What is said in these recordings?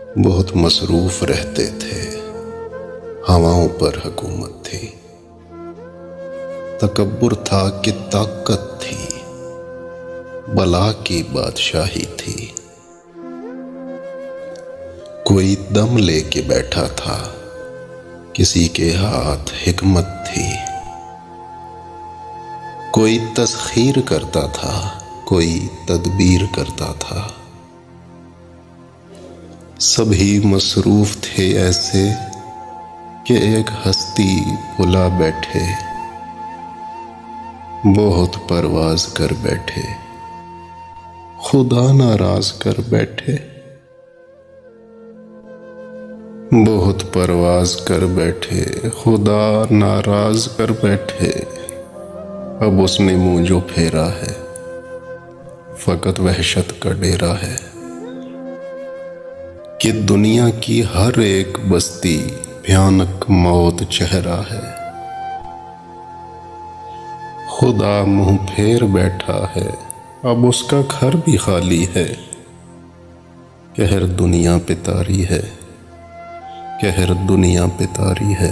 बहुत मसरूफ रहते थे, हवाओं पर हुकूमत थी। तकब्बुर था कि ताकत थी, बला की बादशाही थी। कोई दम लेके बैठा था, किसी के हाथ हिकमत थी। कोई तस्खीर करता था, कोई तदबीर करता था। सभी मसरूफ थे ऐसे कि एक हस्ती भुला बैठे, बहुत परवाज कर बैठे, खुदा नाराज कर बैठे। बहुत परवाज कर बैठे, खुदा नाराज कर बैठे। अब उसने मुंह जो फेरा है, फकत वहशत का डेरा है कि दुनिया की हर एक बस्ती भयानक मौत चेहरा है। खुदा मुंह फेर बैठा है, अब उसका घर भी खाली है। कहर दुनिया पे तारी है, कहर दुनिया पे तारी है।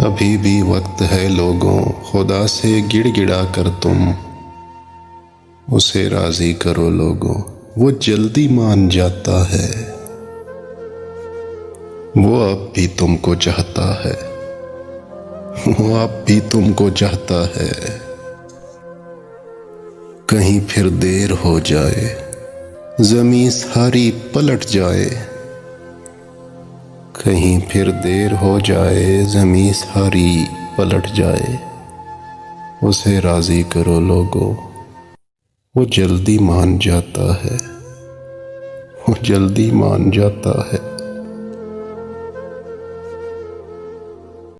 अभी भी वक्त है लोगों, खुदा से गिड़गिड़ा कर तुम उसे राजी करो लोगों, वो जल्दी मान जाता है। वो अब भी तुमको चाहता है, वो अब भी तुमको चाहता है। कहीं फिर देर हो जाए, ज़मीं सारी पलट जाए। कहीं फिर देर हो जाए, ज़मीं सारी पलट जाए। उसे राजी करो लोगों, वो जल्दी मान जाता है, वो जल्दी मान जाता है।